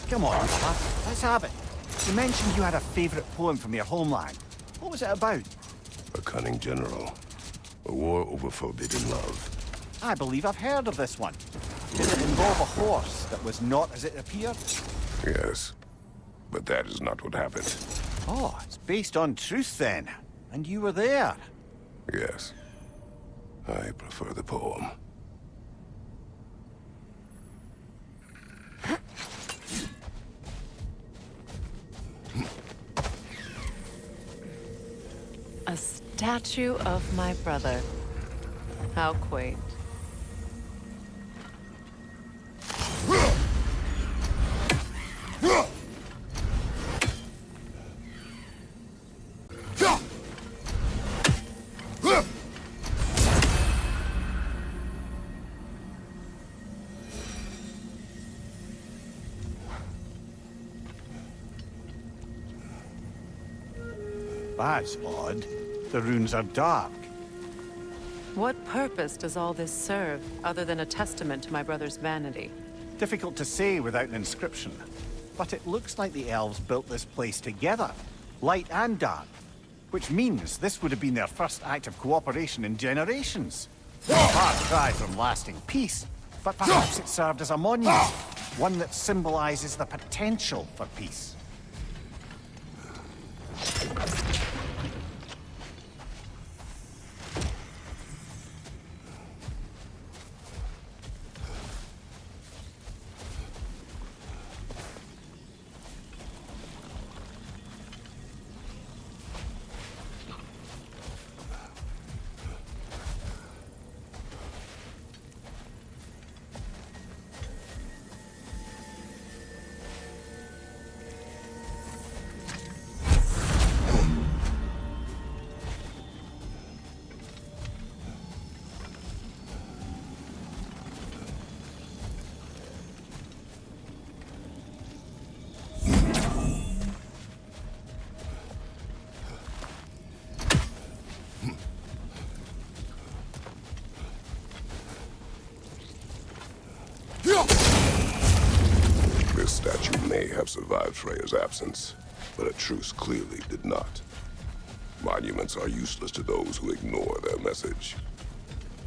Come on, fella. Let's have it. You mentioned you had a favourite poem from your homeland. What was it about? A cunning general. A war over forbidden love. I believe I've heard of this one. Did it involve a horse that was not as it appeared? Yes. But that is not what happened. Oh, it's based on truth then. And you were there. Yes. I prefer the poem. A statue of my brother. How quaint. That's odd. The runes are dark. What purpose does all this serve, other than a testament to my brother's vanity? Difficult to say without an inscription. But it looks like the elves built this place together, light and dark. Which means this would have been their first act of cooperation in generations. A far cry from lasting peace, but perhaps it served as a monument. One that symbolizes the potential for peace. This statue may have survived Freyr's absence, but a truce clearly did not. Monuments are useless to those who ignore their message.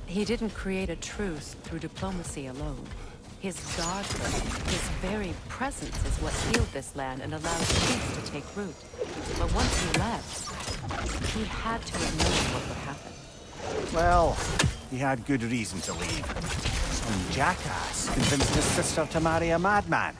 He didn't create a truce through diplomacy alone. His godhood, his very presence is what healed this land and allowed peace to take root. But once he left, he had to have known what would happen. Well, he had good reason to leave. Some jackass convinced his sister to marry a madman.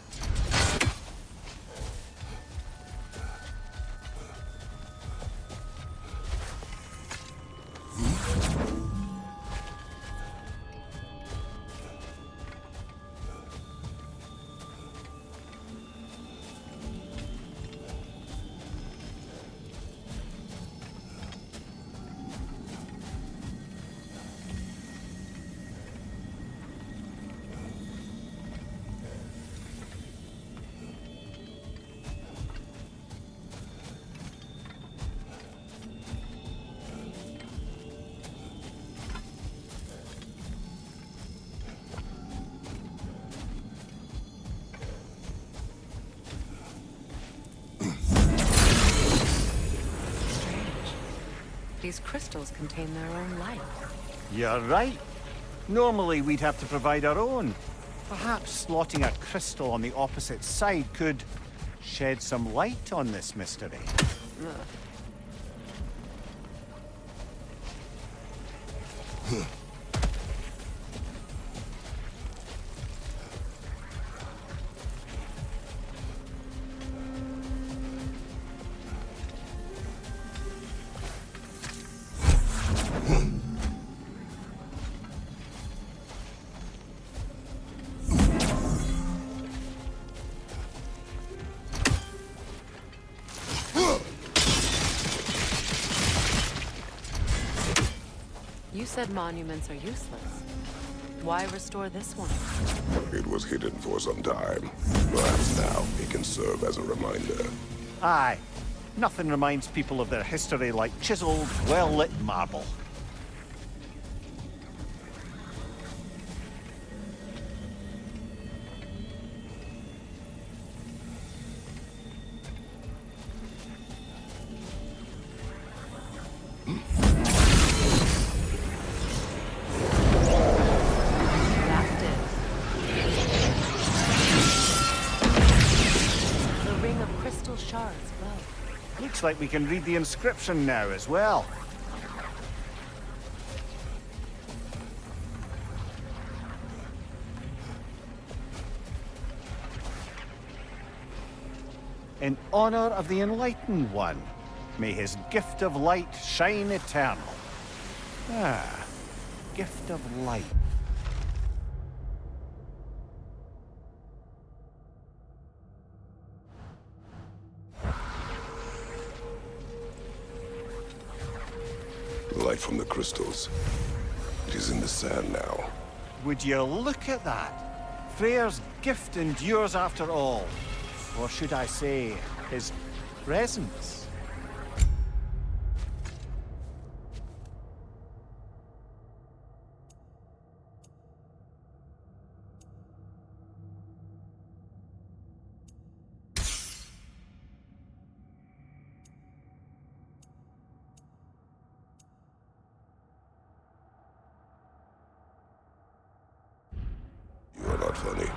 These crystals contain their own light. You're right. Normally we'd have to provide our own. Perhaps slotting a crystal on the opposite side could shed some light on this mystery. You said monuments are useless. Why restore this one? It was hidden for some time. Perhaps now it can serve as a reminder. Aye. Nothing reminds people of their history like chiseled, well-lit marble. shards glow. Looks like we can read the inscription now as well. In honor of the Enlightened One, may his gift of light shine eternal. Ah, gift of light. The light from the crystals. It is in the sand now. Would you look at that? Freyr's gift endures after all. Or should I say, his presence? You are not funny.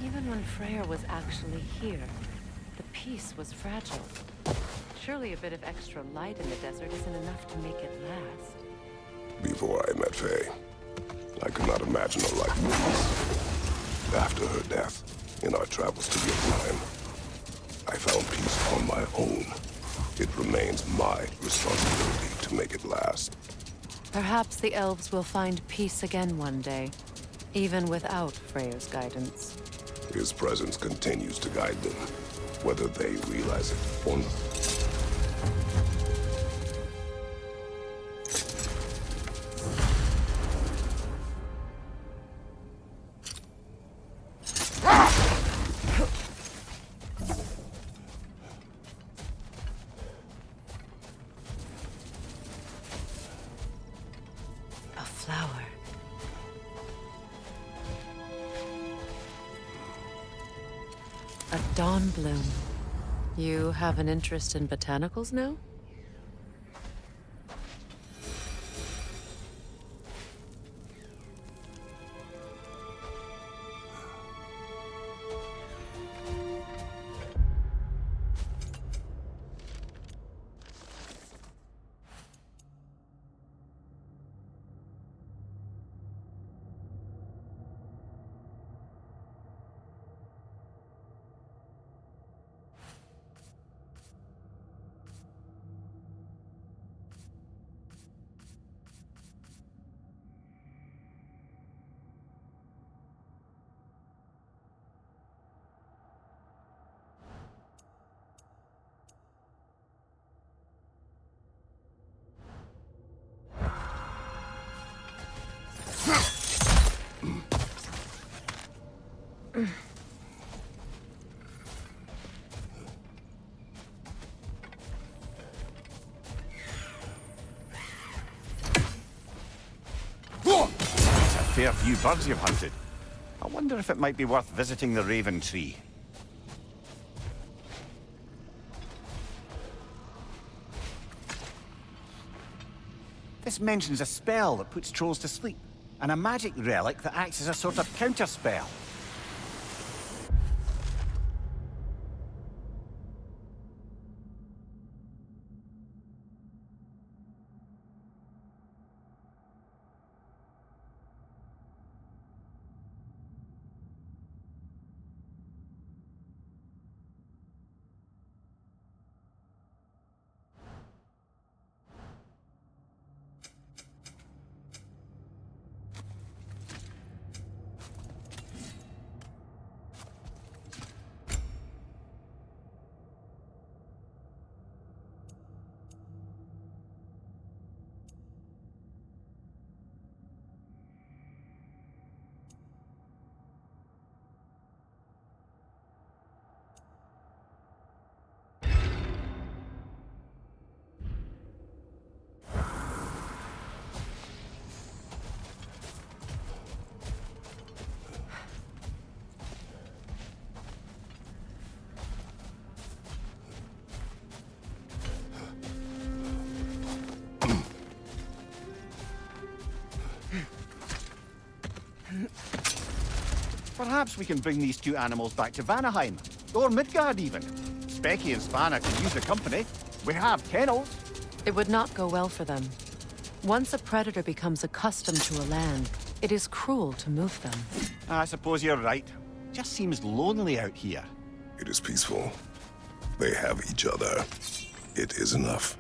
Even when Freyr was actually here, the peace was fragile. Surely a bit of extra light in the desert isn't enough to make it last. Before I met Faye, I could not imagine a life like this. After her death, in our travels to Jotunheim, I found peace on my own. It remains my responsibility to make it last. Perhaps the elves will find peace again one day, even without Freyr's guidance. His presence continues to guide them, whether they realize it or not. A flower. A dawn bloom. You have an interest in botanicals now? Fair few birds you've hunted. I wonder if it might be worth visiting the Raven Tree. This mentions a spell that puts trolls to sleep, and a magic relic that acts as a sort of counterspell. Perhaps we can bring these two animals back to Vanaheim, or Midgard even. Specky and Spanner could use the company. We have kennels. It would not go well for them. Once a predator becomes accustomed to a land, it is cruel to move them. I suppose you're right. Just seems lonely out here. It is peaceful. They have each other. It is enough.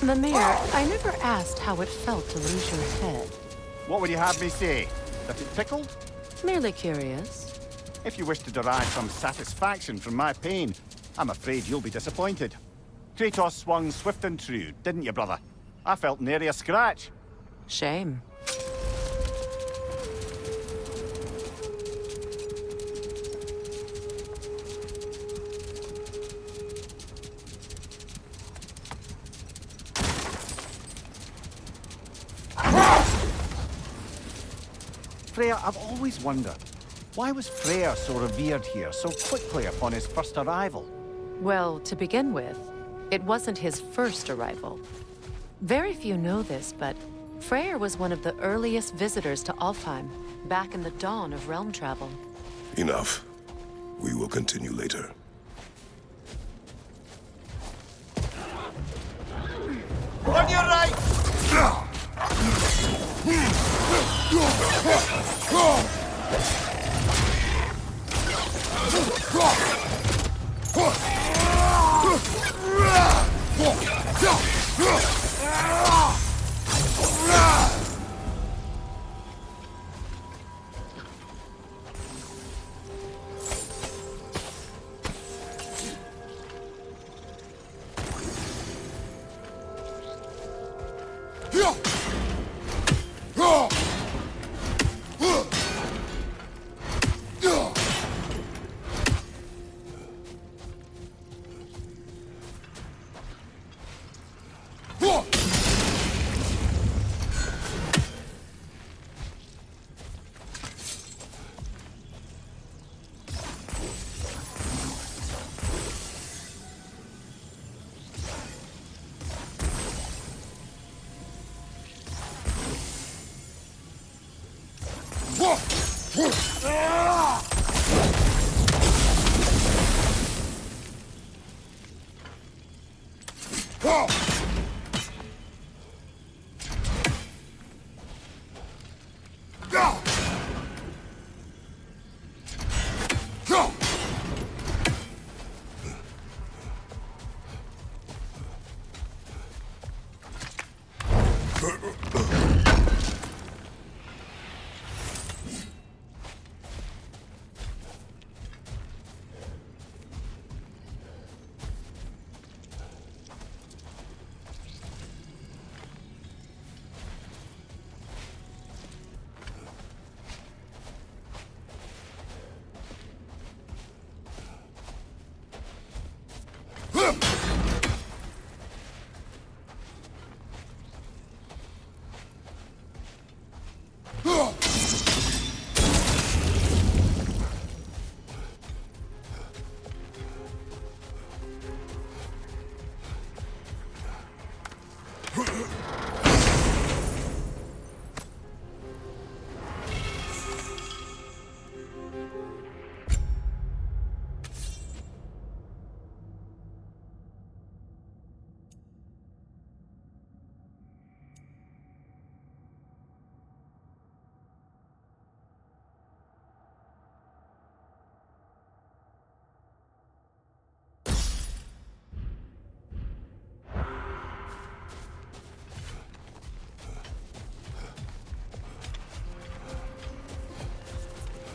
The mayor, I never asked how it felt to lose your head. What would you have me say? That it tickled? Merely curious. If you wish to derive some satisfaction from my pain, I'm afraid you'll be disappointed. Kratos swung swift and true, didn't you, brother? I felt nary a scratch. Shame. Freyr, I've always wondered, why was Freyr so revered here so quickly upon his first arrival? Well, to begin with, it wasn't his first arrival. Very few know this, but Freyr was one of the earliest visitors to Alfheim, back in the dawn of realm travel. Enough. We will continue later. On your right!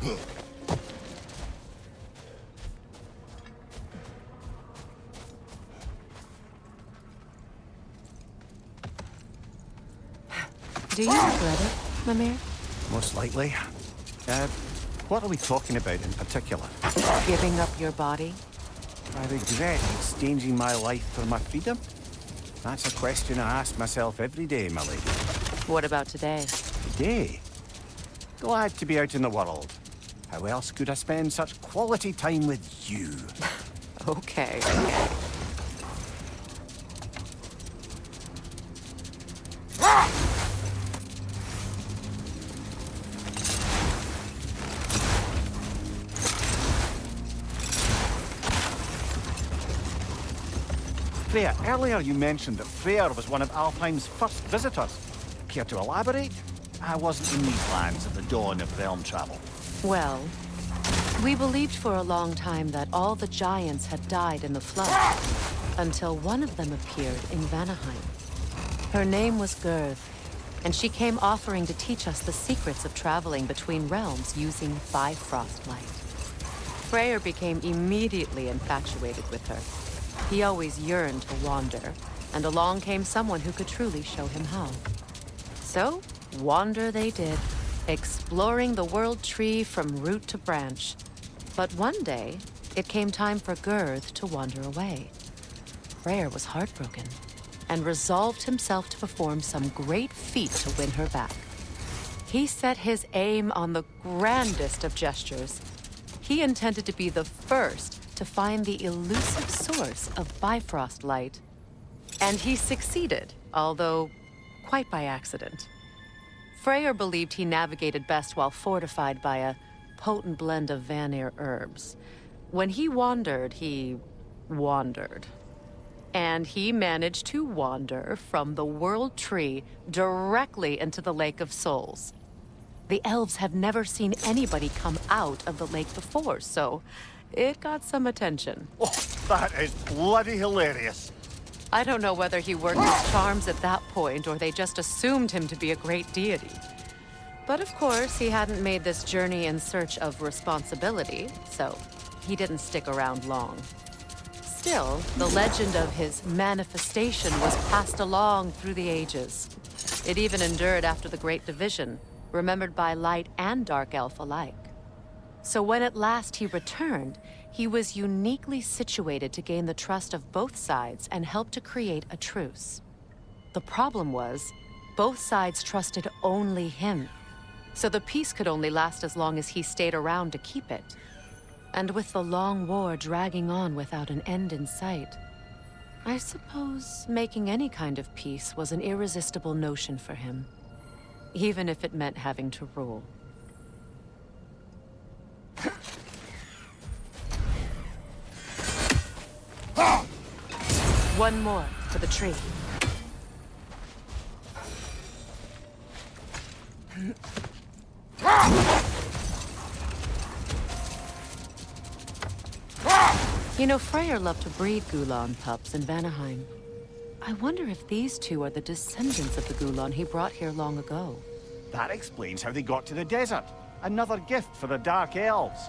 Do you regret it, Mimir? Most likely. What are we talking about in particular? Giving up your body? I regret exchanging my life for my freedom? That's a question I ask myself every day, my lady. What about today? Today? Glad to be out in the world. How else could I spend such quality time with you? Okay. Freyr, earlier you mentioned that Freyr was one of Alfheim's first visitors. Care to elaborate? I wasn't in these lands at the dawn of realm travel. Well, we believed for a long time that all the giants had died in the flood, until one of them appeared in Vanaheim. Her name was Gerd, and she came offering to teach us the secrets of traveling between realms using Bifrost light. Freyr became immediately infatuated with her. He always yearned to wander, and along came someone who could truly show him how. So, wander they did, exploring the world tree from root to branch. But one day, it came time for Gerd to wander away. Freyr was heartbroken, and resolved himself to perform some great feat to win her back. He set his aim on the grandest of gestures. He intended to be the first to find the elusive source of Bifrost light. And he succeeded, although quite by accident. Freyr believed he navigated best while fortified by a potent blend of Vanir herbs. When he wandered, he wandered. And he managed to wander from the World Tree directly into the Lake of Souls. The elves have never seen anybody come out of the lake before, so it got some attention. Oh, that is bloody hilarious. I don't know whether he worked his charms at that point or they just assumed him to be a great deity. But of course, he hadn't made this journey in search of responsibility, so he didn't stick around long. Still, the legend of his manifestation was passed along through the ages. It even endured after the Great Division, remembered by light and dark elf alike. So when at last he returned, he was uniquely situated to gain the trust of both sides and help to create a truce. The problem was, both sides trusted only him. So the peace could only last as long as he stayed around to keep it. And with the long war dragging on without an end in sight, I suppose making any kind of peace was an irresistible notion for him, even if it meant having to rule. One more for the tree. You know, Freyr loved to breed Gulan pups in Vanaheim. I wonder if these two are the descendants of the Gulan he brought here long ago. That explains how they got to the desert. Another gift for the Dark Elves.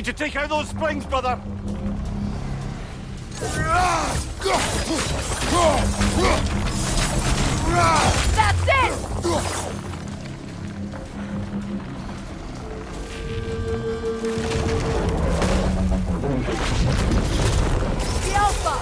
need to take out those springs, brother! That's it! The Alpha!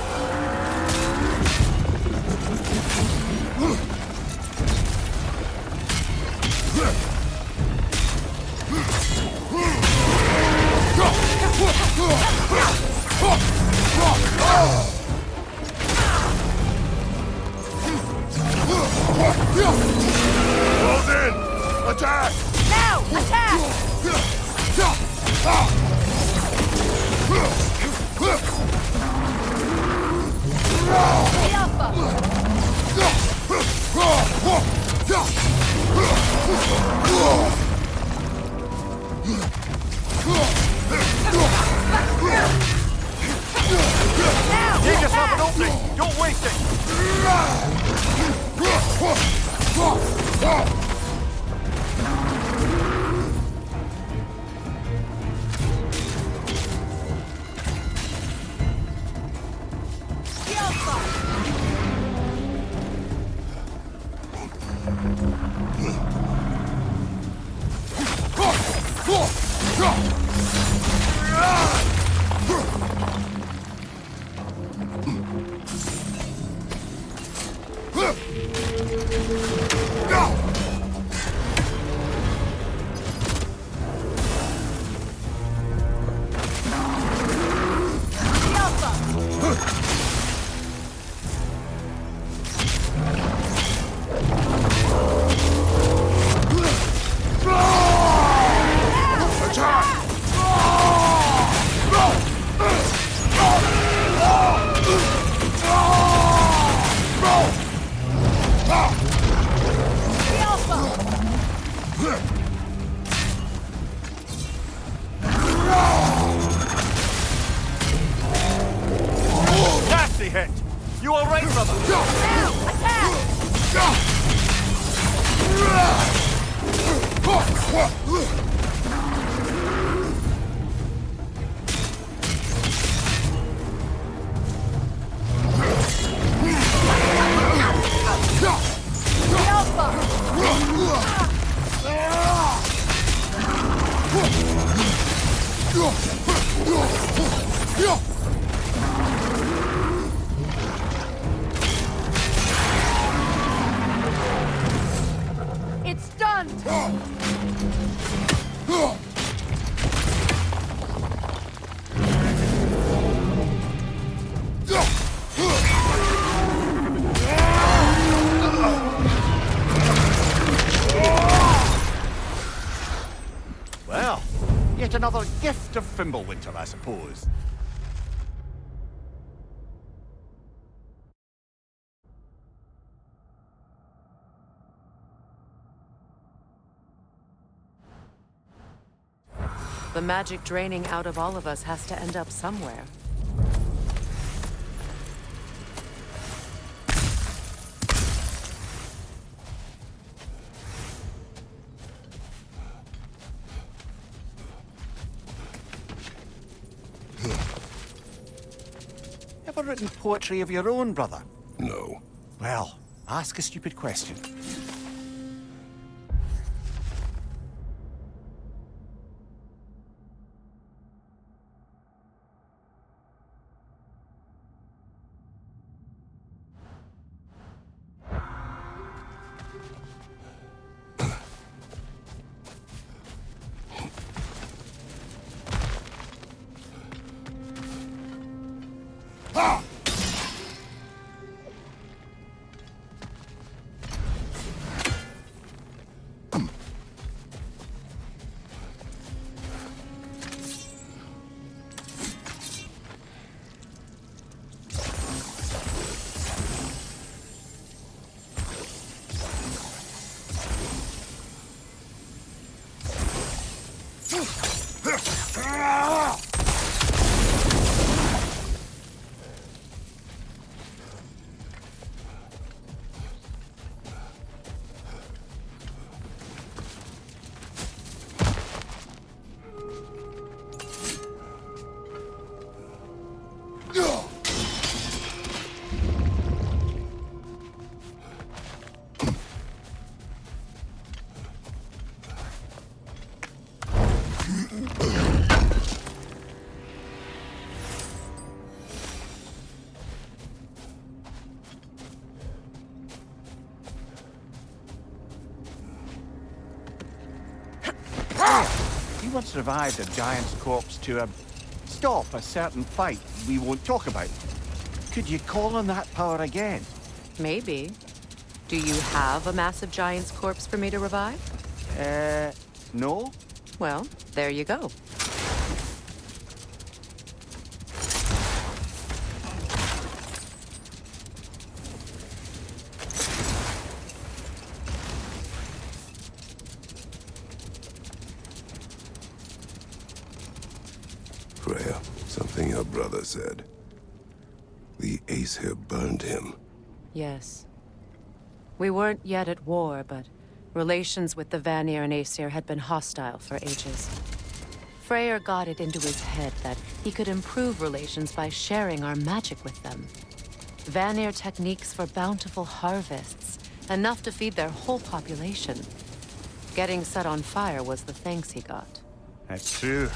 Close in! Attack! Now! Attack! The Alpha! Now! Take yourself an Attack! opening! Don't waste it! The Alpha! The Alpha! Attack! The Alpha! Nasty hit! You all right, brother? Now! Attack! The Alpha! It's done! Well, yet another gift of Fimbulwinter, I suppose. The magic draining out of all of us has to end up somewhere. Ever written poetry of your own, brother? No. Well, ask a stupid question. Freyr, he once revived a giant's corpse to stop a certain fight we won't talk about. Could you call on that power again? Maybe. Do you have a massive giant's corpse for me to revive? No? Well, there you go. Freyr, something your brother said. The Aesir burned him. Yes. We weren't yet at war, but relations with the Vanir and Aesir had been hostile for ages. Freyr got it into his head that he could improve relations by sharing our magic with them. Vanir techniques for bountiful harvests, enough to feed their whole population. Getting set on fire was the thanks he got. That's true.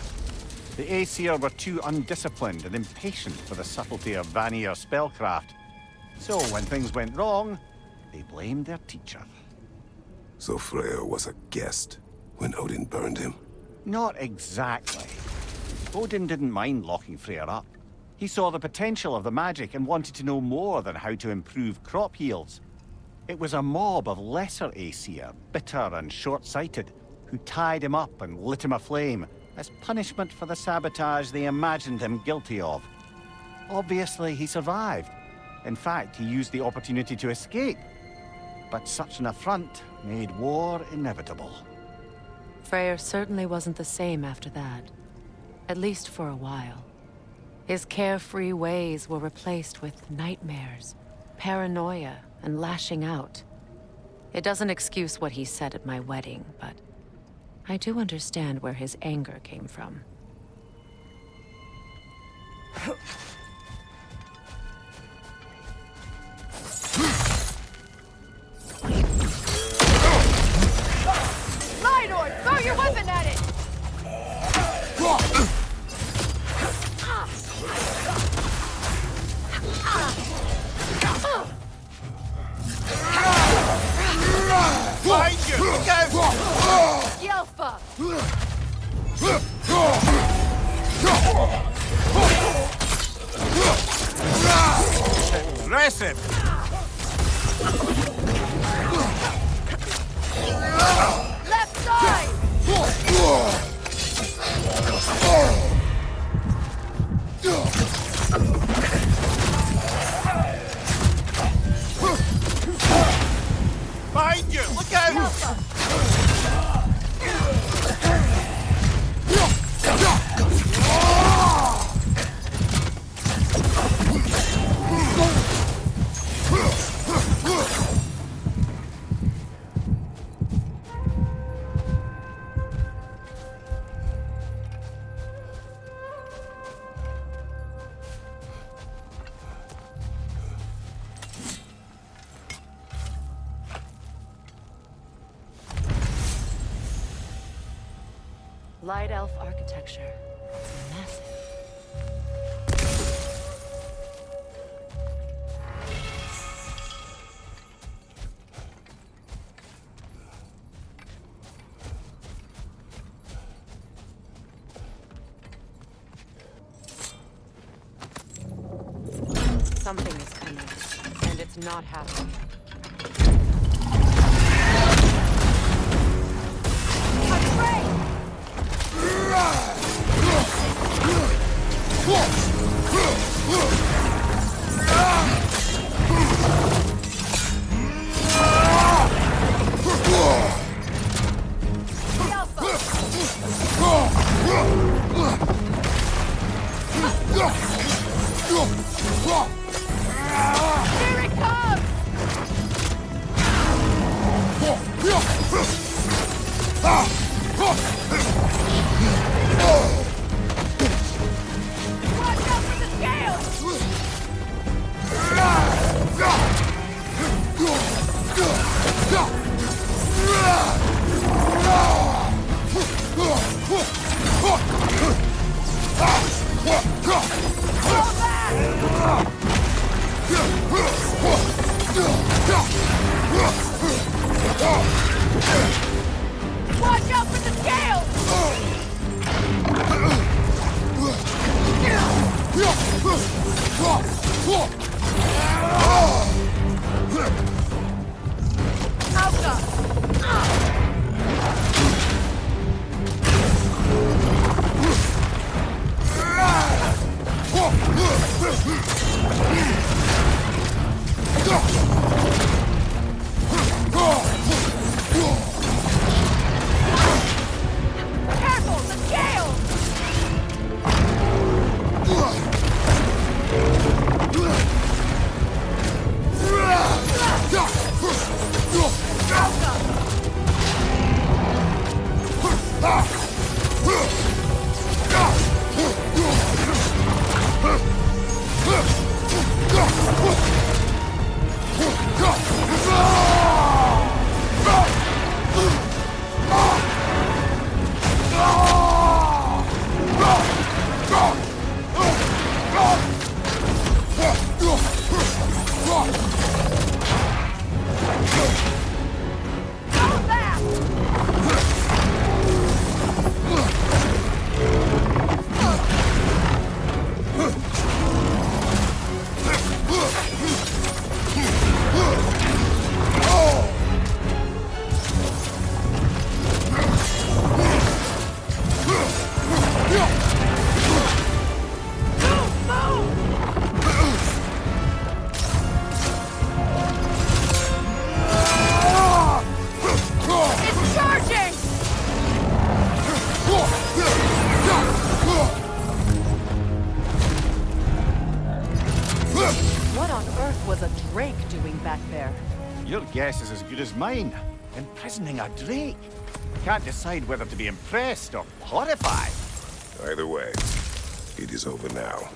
The Aesir were too undisciplined and impatient for the subtlety of Vanir spellcraft. So when things went wrong, they blamed their teacher. So Freyr was a guest when Odin burned him? Not exactly. Odin didn't mind locking Freyr up. He saw the potential of the magic and wanted to know more than how to improve crop yields. It was a mob of lesser Aesir, bitter and short-sighted, who tied him up and lit him aflame as punishment for the sabotage they imagined him guilty of. Obviously, he survived. In fact, he used the opportunity to escape. But such an affront made war inevitable. Freyr certainly wasn't the same after that. At least for a while. His carefree ways were replaced with nightmares, paranoia, and lashing out. It doesn't excuse what he said at my wedding, but I do understand where his anger came from. Lidor, throw your weapon at it! Behind you! Look out! Yelfa! Impressive! Left side! Behind you! Look out! Light elf architecture. It's massive. Something is coming, and it's not happening. Here it comes! Watch out for the scales! Fall back! Watch out out for the scales! Careful, the scales! It's charging! What on earth was a drake doing back there? Your guess is as good as mine. Imprisoning a drake. Can't decide whether to be impressed or horrified. Either way, it is over now.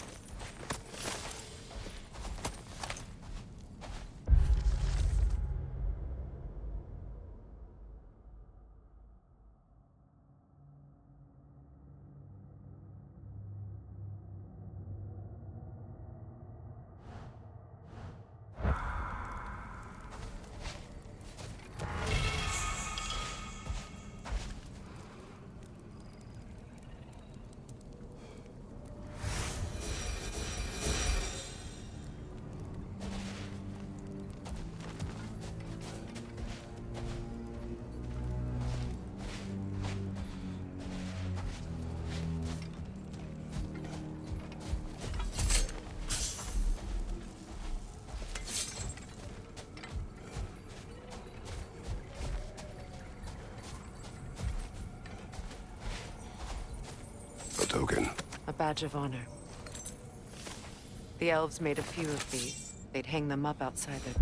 A token. A badge of honor. The elves made a few of these. They'd hang them up outside their...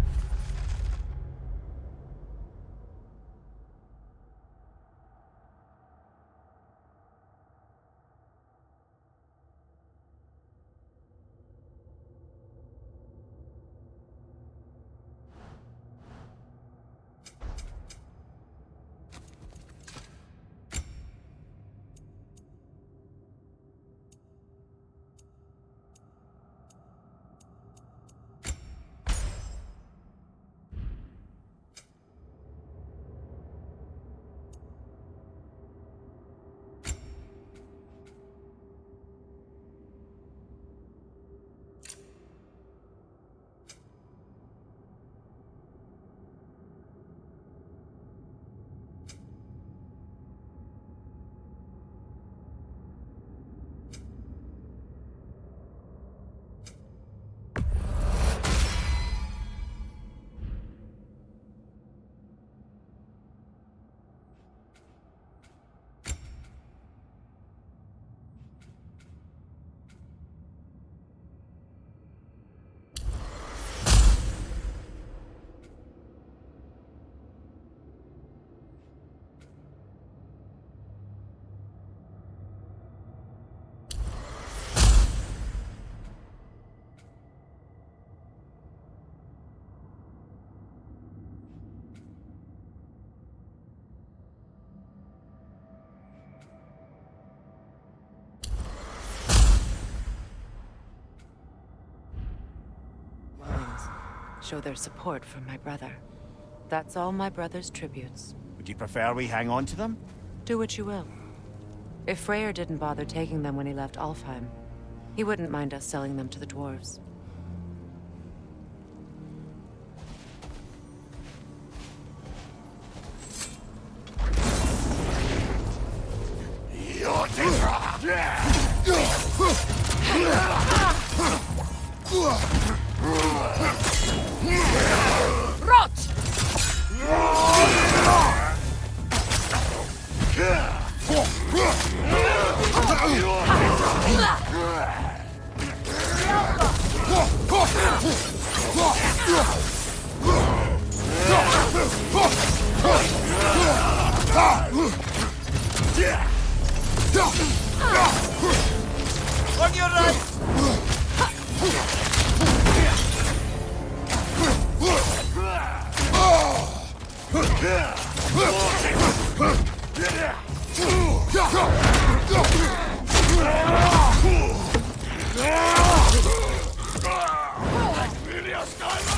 Show their support for my brother. That's all my brother's tributes. Would you prefer we hang on to them? Do what you will. If Freyr didn't bother taking them when he left Alfheim, he wouldn't mind us selling them to the dwarves. Rot! On your right!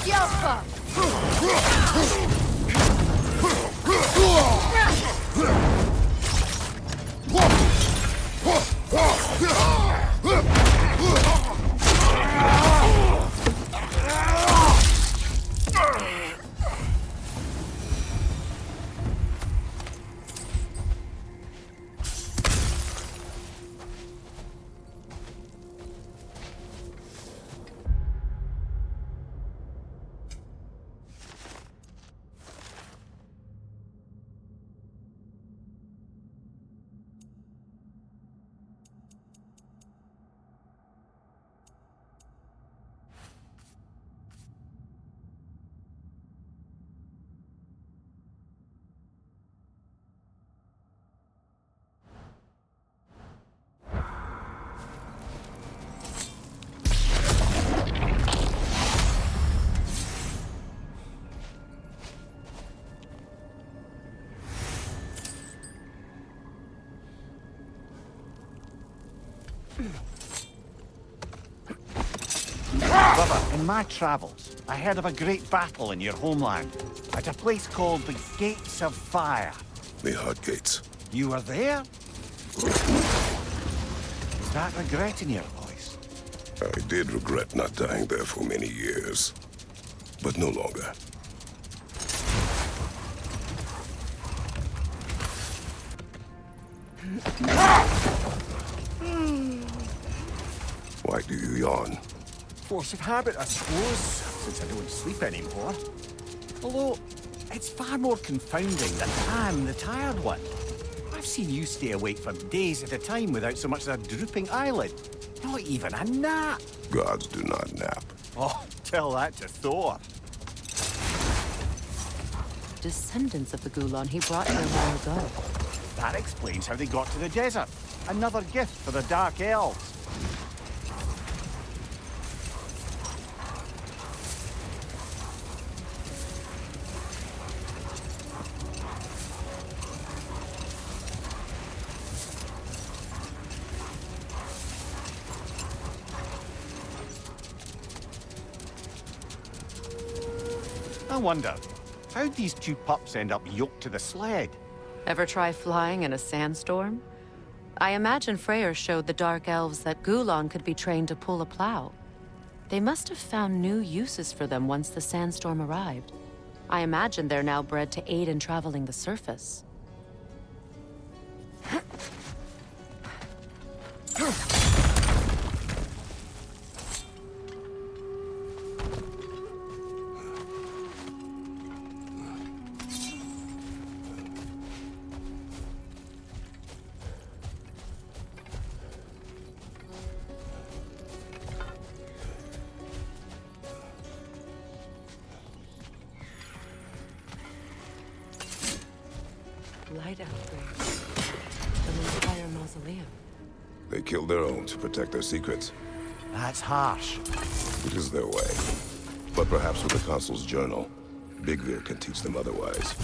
Yelpa! Brother, in my travels, I heard of a great battle in your homeland, at a place called the Gates of Fire. The Hut Gates. You were there? Is that regret in your voice? I did regret not dying there for many years, but no longer. Why do you yawn? Force of habit, I suppose, since I don't sleep anymore. Although, it's far more confounding that I'm the tired one. I've seen you stay awake for days at a time without so much as a drooping eyelid. Not even a nap. Gods do not nap. Oh, tell that to Thor. Descendants of the Gulon he brought here long ago. That explains how they got to the desert. Another gift for the Dark Elves. I wonder, how'd these two pups end up yoked to the sled? Ever try flying in a sandstorm? I imagine Freyr showed the Dark Elves that Gulon could be trained to pull a plow. They must have found new uses for them once the sandstorm arrived. I imagine they're now bred to aid in traveling the surface. Light outbreaks. An entire mausoleum. They killed their own to protect their secrets. That's harsh. It is their way. But perhaps with the Consul's journal, Bigvir can teach them otherwise.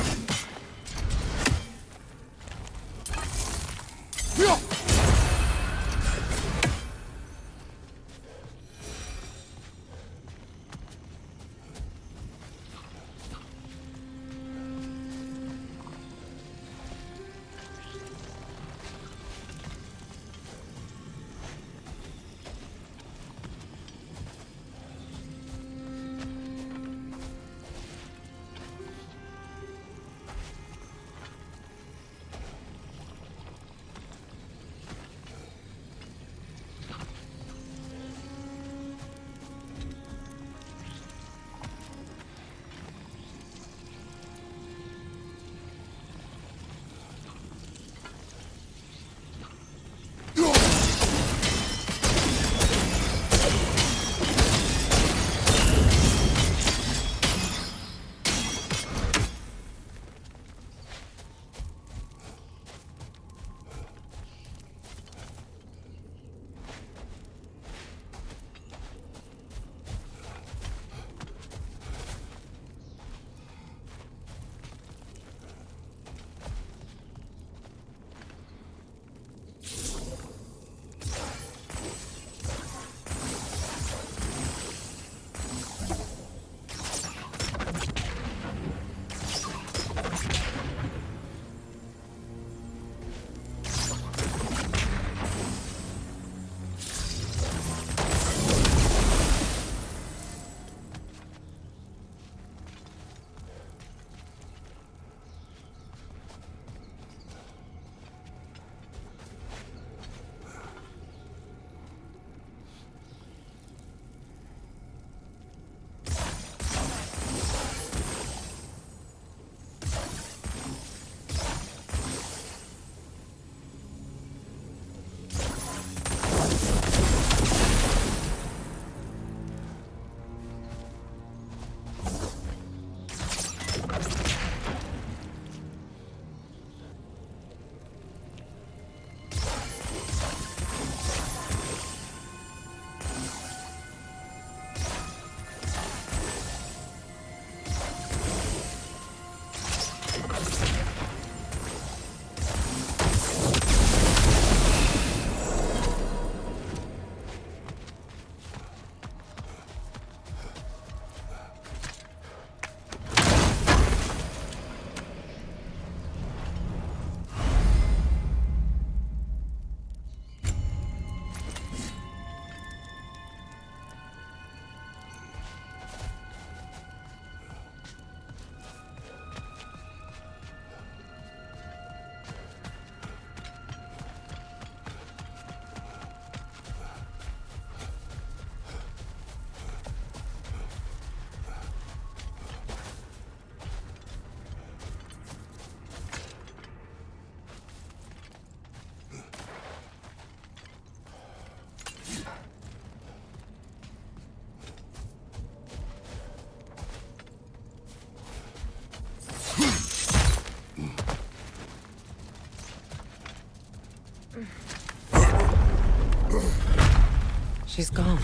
She's gone.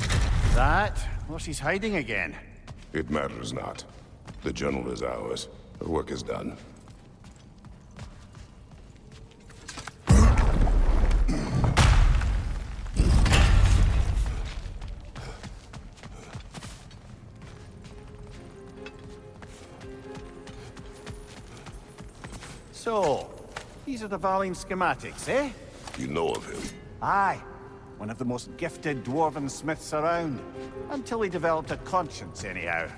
That, or she's hiding again. It matters not. The journal is ours. The work is done. So, these are the Valine schematics, eh? You know of him? Aye. One of the most gifted dwarven smiths around. Until he developed a conscience, anyhow.